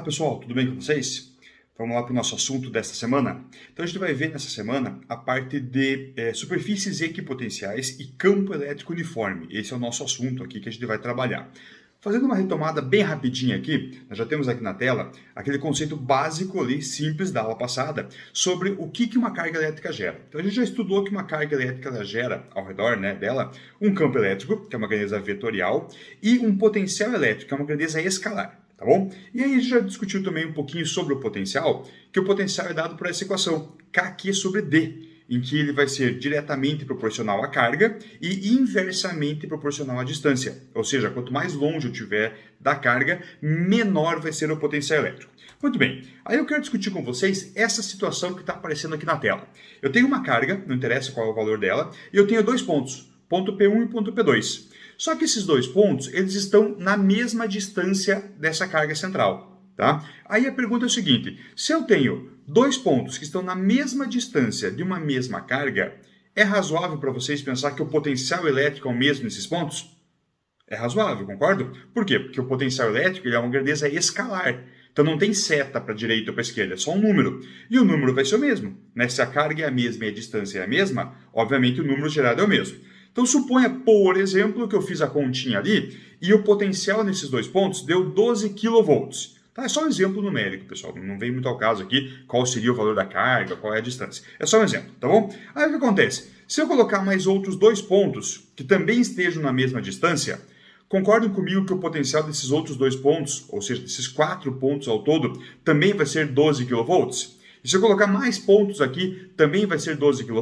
pessoal, tudo bem com vocês? Vamos lá para o nosso assunto desta semana. Então a gente vai ver nessa semana a parte de superfícies equipotenciais e campo elétrico uniforme. Esse é o nosso assunto aqui que a gente vai trabalhar. Fazendo uma retomada bem rapidinha aqui, nós já temos aqui na tela aquele conceito básico ali, simples da aula passada, sobre o que uma carga elétrica gera. Então a gente já estudou que uma carga elétrica gera ao redor dela um campo elétrico, que é uma grandeza vetorial, e um potencial elétrico, que é uma grandeza escalar. Tá bom? E aí a gente já discutiu também um pouquinho sobre o potencial, que o potencial é dado por essa equação, Kq sobre D, em que ele vai ser diretamente proporcional à carga e inversamente proporcional à distância. Ou seja, quanto mais longe eu estiver da carga, menor vai ser o potencial elétrico. Muito bem, aí eu quero discutir com vocês essa situação que está aparecendo aqui na tela. Eu tenho uma carga, não interessa qual é o valor dela, e eu tenho dois pontos, ponto P1 e ponto P2. Só que esses dois pontos, eles estão na mesma distância dessa carga central, tá? Aí a pergunta é o seguinte, se eu tenho dois pontos que estão na mesma distância de uma mesma carga, é razoável para vocês pensar que o potencial elétrico é o mesmo nesses pontos? É razoável, concordo? Por quê? Porque o potencial elétrico ele é uma grandeza escalar. Então não tem seta para a direita ou para a esquerda, é só um número. E o número vai ser o mesmo, né? Se a carga é a mesma e a distância é a mesma, obviamente o número gerado é o mesmo. Então suponha, por exemplo, que eu fiz a continha ali e o potencial nesses dois pontos deu 12 kV. Tá? É só um exemplo numérico, pessoal. Não vem muito ao caso aqui qual seria o valor da carga, qual é a distância. É só um exemplo, tá bom? Aí o que acontece? Se eu colocar mais outros dois pontos que também estejam na mesma distância, concordam comigo que o potencial desses outros dois pontos, ou seja, desses 4 pontos ao todo, também vai ser 12 kV? E se eu colocar mais pontos aqui, também vai ser 12 kV?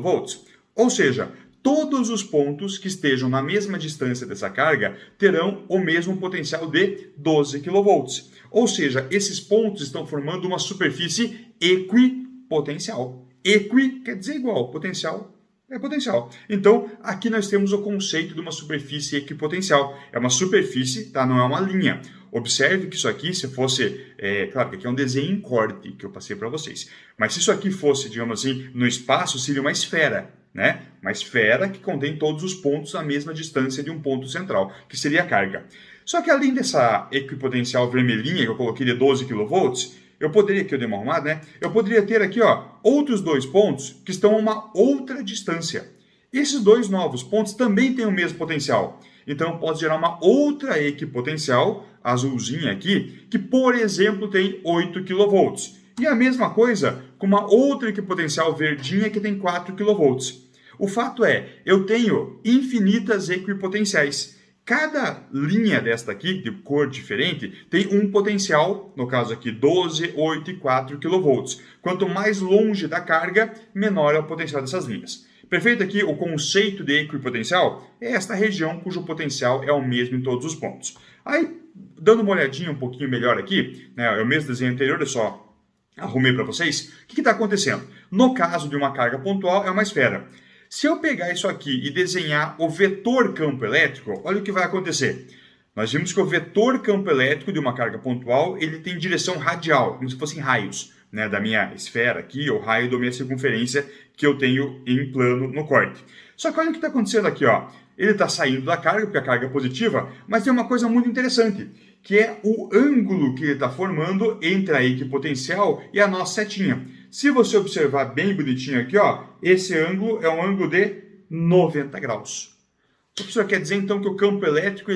Ou seja, todos os pontos que estejam na mesma distância dessa carga terão o mesmo potencial de 12 kV. Ou seja, esses pontos estão formando uma superfície equipotencial. Equi quer dizer igual, potencial é potencial. Então, aqui nós temos o conceito de uma superfície equipotencial. É uma superfície, tá? Não é uma linha. Observe que isso aqui, se fosse... claro que aqui é um desenho em corte que eu passei para vocês. Mas se isso aqui fosse, digamos assim, no espaço, seria uma esfera. Né? Uma esfera que contém todos os pontos à mesma distância de um ponto central, que seria a carga. Só que além dessa equipotencial vermelhinha que eu coloquei de 12 kV, eu poderia, aqui eu dei uma arrumada, né? Eu poderia ter aqui outros dois pontos que estão a uma outra distância. Esses dois novos pontos também têm o mesmo potencial. Então eu posso gerar uma outra equipotencial, azulzinha aqui, que por exemplo tem 8 kV. E a mesma coisa com uma outra equipotencial verdinha que tem 4 kV. O fato é, eu tenho infinitas equipotenciais. Cada linha desta aqui, de cor diferente, tem um potencial, no caso aqui 12, 8 e 4 kV. Quanto mais longe da carga, menor é o potencial dessas linhas. Perfeito aqui, o conceito de equipotencial é esta região cujo potencial é o mesmo em todos os pontos. Aí, dando uma olhadinha um pouquinho melhor aqui, né, é o mesmo desenho anterior, é só arrumei para vocês, o que está acontecendo? No caso de uma carga pontual, é uma esfera. Se eu pegar isso aqui e desenhar o vetor campo elétrico, olha o que vai acontecer. Nós vimos que o vetor campo elétrico de uma carga pontual, ele tem direção radial, como se fossem raios, né, da minha esfera aqui, ou raio da minha circunferência que eu tenho em plano no corte. Só que olha o que está acontecendo aqui, ó. Ele está saindo da carga, porque a carga é positiva, mas tem uma coisa muito interessante, que é o ângulo que ele está formando entre a equipotencial e a nossa setinha. Se você observar bem bonitinho aqui, ó, esse ângulo é um ângulo de 90 graus. O professor quer dizer então que o campo elétrico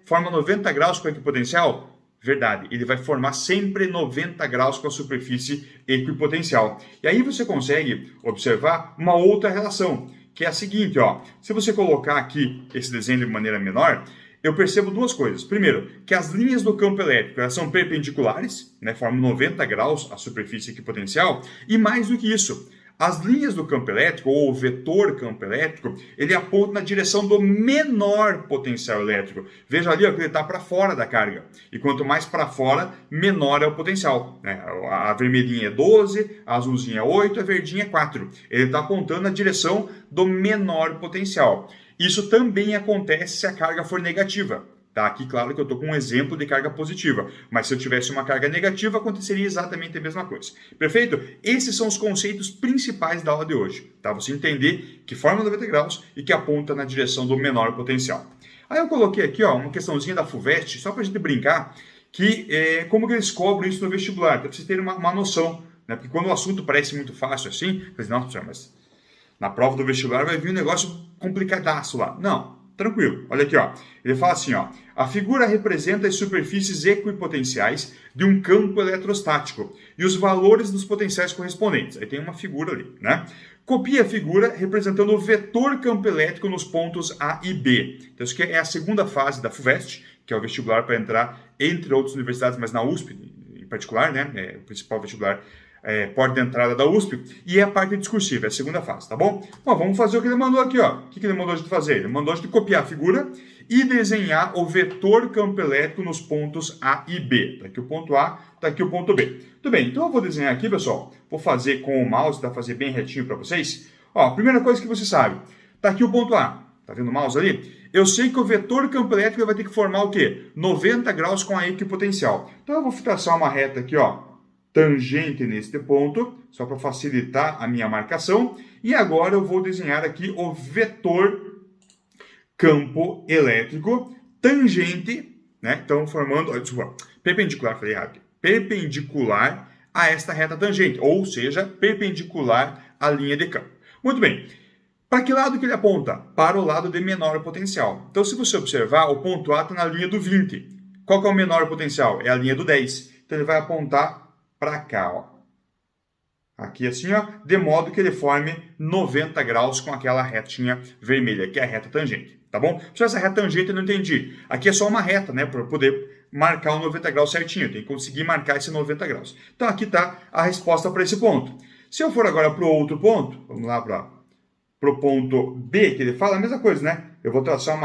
forma 90 graus com a equipotencial? Verdade, ele vai formar sempre 90 graus com a superfície equipotencial. E aí você consegue observar uma outra relação, que é a seguinte, ó, se você colocar aqui esse desenho de maneira menor, eu percebo duas coisas. Primeiro, que as linhas do campo elétrico elas são perpendiculares, né, formam 90 graus a superfície equipotencial, e mais do que isso, as linhas do campo elétrico, ou o vetor campo elétrico, ele aponta na direção do menor potencial elétrico. Veja ali ó, que ele está para fora da carga. E quanto mais para fora, menor é o potencial. Né? A vermelhinha é 12, a azulzinha é 8, a verdinha é 4. Ele está apontando na direção do menor potencial. Isso também acontece se a carga for negativa. Tá? Aqui, claro que eu estou com um exemplo de carga positiva, mas se eu tivesse uma carga negativa, aconteceria exatamente a mesma coisa. Perfeito? Esses são os conceitos principais da aula de hoje. Tá? Você entender que forma 90 graus e que aponta na direção do menor potencial. Aí eu coloquei aqui ó, uma questãozinha da FUVEST, só para a gente brincar, como que eles cobram isso no vestibular, para vocês terem uma noção, né? Porque quando o assunto parece muito fácil assim, vocês não, professor, mas na prova do vestibular vai vir um negócio complicadaço lá. Não, tranquilo. Olha aqui, ó. Ele fala assim, ó. A figura representa as superfícies equipotenciais de um campo eletrostático e os valores dos potenciais correspondentes. Aí tem uma figura ali, né? Copie a figura representando o vetor campo elétrico nos pontos A e B. Então isso aqui é a segunda fase da FUVEST, que é o vestibular para entrar entre outras universidades, mas na USP em particular, né? É o principal vestibular, porta de entrada da USP, e é a parte discursiva, é a segunda fase, tá bom? Bom, vamos fazer o que ele mandou aqui, ó. O que ele mandou a gente fazer? Ele mandou a gente copiar a figura e desenhar o vetor campo elétrico nos pontos A e B. Tá aqui o ponto A, tá aqui o ponto B. Tudo bem, então eu vou desenhar aqui, pessoal. Vou fazer com o mouse, para fazer bem retinho para vocês. Ó, primeira coisa que você sabe, tá aqui o ponto A. Tá vendo o mouse ali? Eu sei que o vetor campo elétrico vai ter que formar o quê? 90 graus com a equipotencial. Então eu vou traçar uma reta aqui, ó, tangente neste ponto, só para facilitar a minha marcação. E agora eu vou desenhar aqui o vetor campo elétrico tangente, né? Então formando, desculpa, perpendicular, falei errado, perpendicular a esta reta tangente, ou seja, perpendicular à linha de campo. Muito bem. Para que lado que ele aponta? Para o lado de menor potencial. Então, se você observar, o ponto A está na linha do 20. Qual que é o menor potencial? É a linha do 10. Então, ele vai apontar para cá, ó. Aqui assim, ó, de modo que ele forme 90 graus com aquela retinha vermelha, que é a reta tangente, tá bom? Só essa reta tangente eu não entendi. Aqui é só uma reta, né, para poder marcar o 90 graus certinho. Tem que conseguir marcar esse 90 graus. Então, aqui está a resposta para esse ponto. Se eu for agora para o outro ponto, vamos lá para o ponto B, que ele fala a mesma coisa, né? Eu vou traçar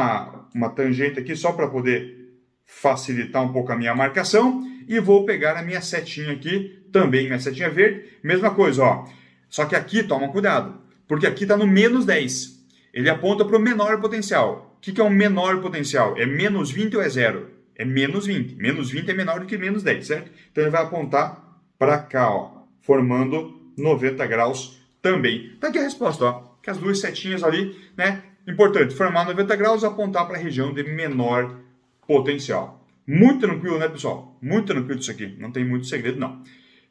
uma tangente aqui só para poder facilitar um pouco a minha marcação e vou pegar a minha setinha aqui, também minha setinha verde, mesma coisa, ó. Só que aqui, toma cuidado, porque aqui está no menos 10. Ele aponta para o menor potencial. O que é um menor potencial? É menos 20 ou é zero? É menos 20. Menos 20 é menor do que menos 10, certo? Então ele vai apontar para cá, ó, formando 90 graus também. Tá aqui a resposta, ó. Que as duas setinhas ali, né? Importante, formar 90 graus e apontar para a região de menor potencial. Muito tranquilo, né, pessoal? Muito tranquilo isso aqui. Não tem muito segredo, não.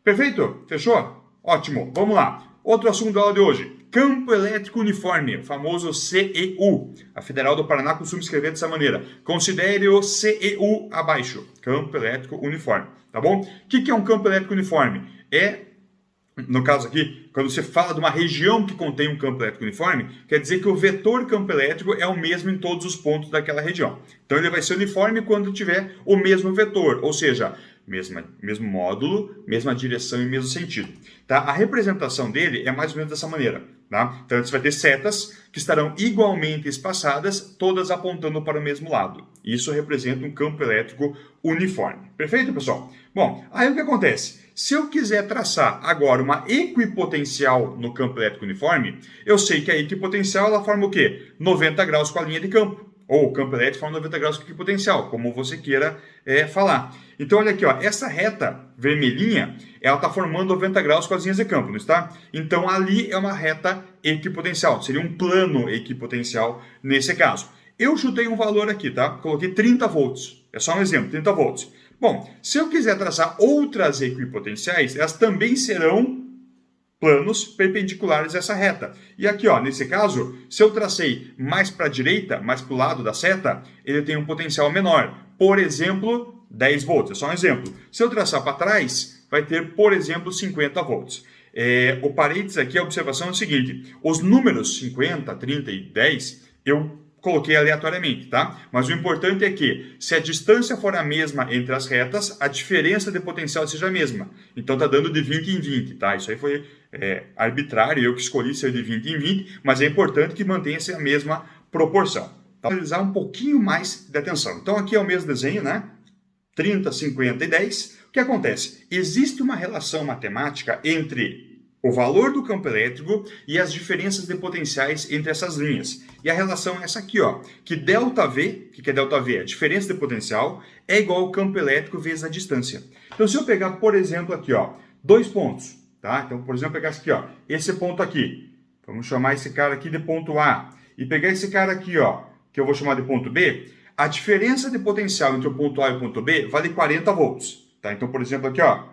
Perfeito? Fechou? Ótimo. Vamos lá. Outro assunto da aula de hoje. Campo elétrico uniforme, o famoso CEU. A Federal do Paraná costuma escrever dessa maneira. Considere o CEU abaixo. Campo elétrico uniforme. Tá bom? O que é um campo elétrico uniforme? No caso aqui, quando você fala de uma região que contém um campo elétrico uniforme, quer dizer que o vetor campo elétrico é o mesmo em todos os pontos daquela região. Então ele vai ser uniforme quando tiver o mesmo vetor, ou seja, mesmo módulo, mesma direção e mesmo sentido. Tá? A representação dele é mais ou menos dessa maneira. Tá? Então você vai ter setas que estarão igualmente espaçadas, todas apontando para o mesmo lado. Isso representa um campo elétrico uniforme. Perfeito, pessoal? Bom, aí o que acontece? Se eu quiser traçar agora uma equipotencial no campo elétrico uniforme, eu sei que a equipotencial ela forma o quê? 90 graus com a linha de campo. Ou o campo elétrico forma 90 graus com a equipotencial, como você queira falar. Então, olha aqui, ó, essa reta vermelhinha, ela está formando 90 graus com as linhas de campo, não está? Então, ali é uma reta equipotencial, seria um plano equipotencial nesse caso. Eu chutei um valor aqui, tá? Coloquei 30 volts, é só um exemplo, 30 volts. Bom, se eu quiser traçar outras equipotenciais, elas também serão planos perpendiculares a essa reta. E aqui, ó, nesse caso, se eu tracei mais para a direita, mais para o lado da seta, ele tem um potencial menor. Por exemplo, 10 volts, é só um exemplo. Se eu traçar para trás, vai ter, por exemplo, 50 volts. O parênteses aqui, a observação é o seguinte, os números 50, 30 e 10, eu coloquei aleatoriamente, tá? Mas o importante é que, se a distância for a mesma entre as retas, a diferença de potencial seja a mesma. Então, tá dando de 20 em 20, tá? Isso aí foi arbitrário, eu que escolhi ser de 20 em 20, mas é importante que mantenha-se a mesma proporção. Tá? Vou analisar um pouquinho mais de atenção. Então, aqui é o mesmo desenho, né? 30, 50 e 10. O que acontece? Existe uma relação matemática entre o valor do campo elétrico e as diferenças de potenciais entre essas linhas. E a relação é essa aqui, ó, que ΔV, o que é ΔV? A diferença de potencial é igual ao campo elétrico vezes a distância. Então, se eu pegar, por exemplo, aqui, ó, 2 pontos, tá? Então, por exemplo, pegar esse aqui, ó, esse ponto aqui. Vamos chamar esse cara aqui de ponto A. E pegar esse cara aqui, ó, que eu vou chamar de ponto B. a diferença de potencial entre o ponto A e o ponto B vale 40 volts. Tá? Então, por exemplo, aqui, ó,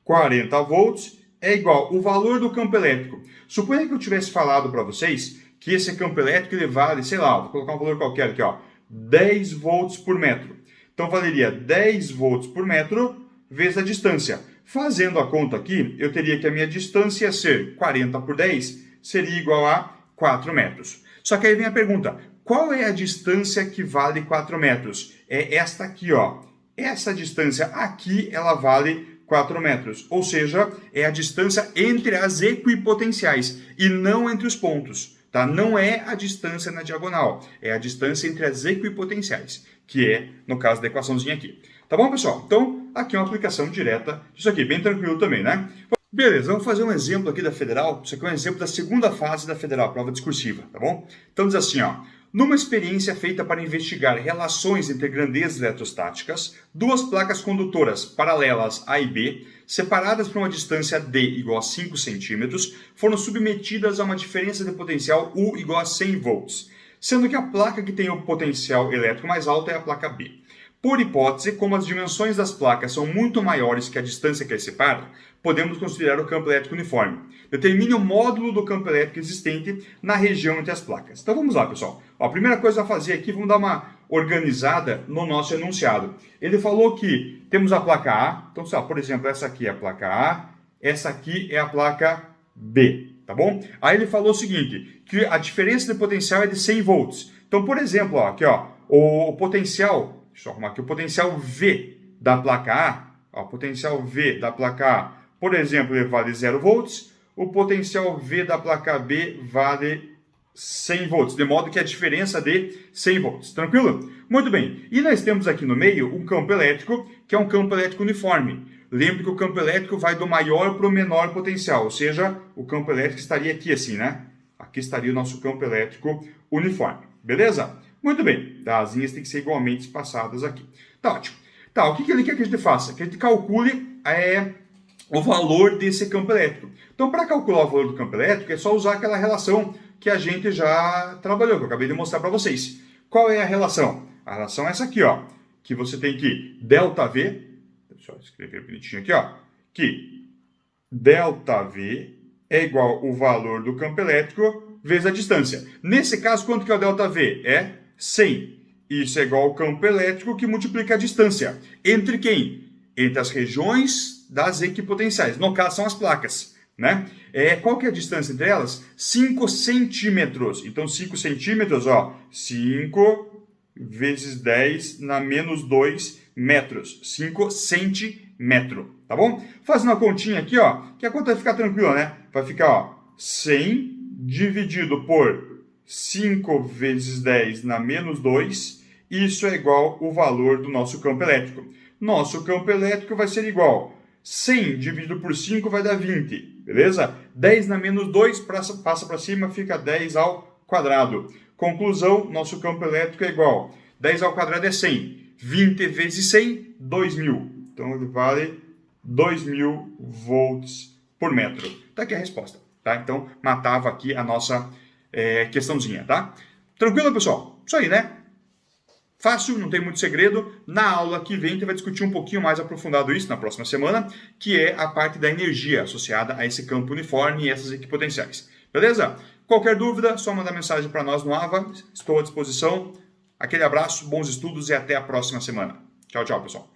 40 volts é igual o valor do campo elétrico. Suponha que eu tivesse falado para vocês que esse campo elétrico ele vale, sei lá, vou colocar um valor qualquer aqui, ó, 10 volts por metro. Então, valeria 10 volts por metro vezes a distância. Fazendo a conta aqui, eu teria que a minha distância ia ser 40 por 10, seria igual a 4 metros. Só que aí vem a pergunta, qual é a distância que vale 4 metros? É esta aqui, ó. Essa distância aqui, ela vale 4 metros. Ou seja, é a distância entre as equipotenciais e não entre os pontos. Tá? Não é a distância na diagonal, é a distância entre as equipotenciais, que é, no caso da equaçãozinha aqui. Tá bom, pessoal? Então, aqui é uma aplicação direta disso aqui, bem tranquilo também, né? Beleza, vamos fazer um exemplo aqui da Federal. Isso aqui é um exemplo da segunda fase da Federal, prova discursiva, tá bom? Então diz assim, ó. Numa experiência feita para investigar relações entre grandezas eletrostáticas, duas placas condutoras paralelas A e B, separadas por uma distância D igual a 5 centímetros, foram submetidas a uma diferença de potencial U igual a 100 volts, sendo que a placa que tem o potencial elétrico mais alto é a placa B. Por hipótese, como as dimensões das placas são muito maiores que a distância que as separa, podemos considerar o campo elétrico uniforme. Determine o módulo do campo elétrico existente na região entre as placas. Então vamos lá, pessoal. Ó, a primeira coisa a fazer aqui, vamos dar uma organizada no nosso enunciado. Ele falou que temos a placa A, então, por exemplo, essa aqui é a placa A, essa aqui é a placa B, tá bom? Aí ele falou o seguinte, que a diferença de potencial é de 100 volts. Então, por exemplo, ó, aqui, ó, o potencial... Deixa eu arrumar aqui. O potencial V da placa A, ó, o potencial V da placa A, por exemplo, ele vale 0 volts. O potencial V da placa B vale 100 volts, de modo que a diferença de 100 volts. Tranquilo? Muito bem. E nós temos aqui no meio um campo elétrico, que é um campo elétrico uniforme. Lembre que o campo elétrico vai do maior para o menor potencial, ou seja, o campo elétrico estaria aqui assim, né? Aqui estaria o nosso campo elétrico uniforme. Beleza? Muito bem, as asinhas têm que ser igualmente espaçadas aqui. Tá ótimo. Tá, o que ele quer que a gente faça? Que a gente calcule o valor desse campo elétrico. Então, para calcular o valor do campo elétrico, é só usar aquela relação que a gente já trabalhou, que eu acabei de mostrar para vocês. Qual é a relação? A relação é essa aqui, ó, que você tem que ΔV, deixa eu escrever bonitinho aqui, ó, que ΔV é igual ao valor do campo elétrico vezes a distância. Nesse caso, quanto que é o ΔV? É 100. Isso é igual ao campo elétrico que multiplica a distância. Entre quem? Entre as regiões das equipotenciais. No caso, são as placas, né? Qual que é a distância entre elas? 5 centímetros. Então, 5 centímetros, ó, 5 vezes 10 na menos 2 metros. 5 centímetros, tá bom? Fazendo uma continha aqui, ó, que a conta vai ficar tranquila, né? Vai ficar, ó, 100 dividido por 5 vezes 10 na menos 2, isso é igual ao valor do nosso campo elétrico. Nosso campo elétrico vai ser igual 100 dividido por 5 vai dar 20, beleza? 10 na menos 2 passa para cima, fica 10 ao quadrado. Conclusão, nosso campo elétrico é igual 10 ao quadrado é 100, 20 vezes 100, 2.000. Então ele vale 2.000 volts por metro. Tá aqui a resposta, tá? Então matava aqui a nossa questãozinha, tá? Tranquilo, pessoal? Isso aí, né? Fácil, não tem muito segredo. Na aula que vem, a gente vai discutir um pouquinho mais aprofundado isso na próxima semana, que é a parte da energia associada a esse campo uniforme e essas equipotenciais. Beleza? Qualquer dúvida, só mandar mensagem para nós no AVA. Estou à disposição. Aquele abraço, bons estudos e até a próxima semana. Tchau, tchau, pessoal.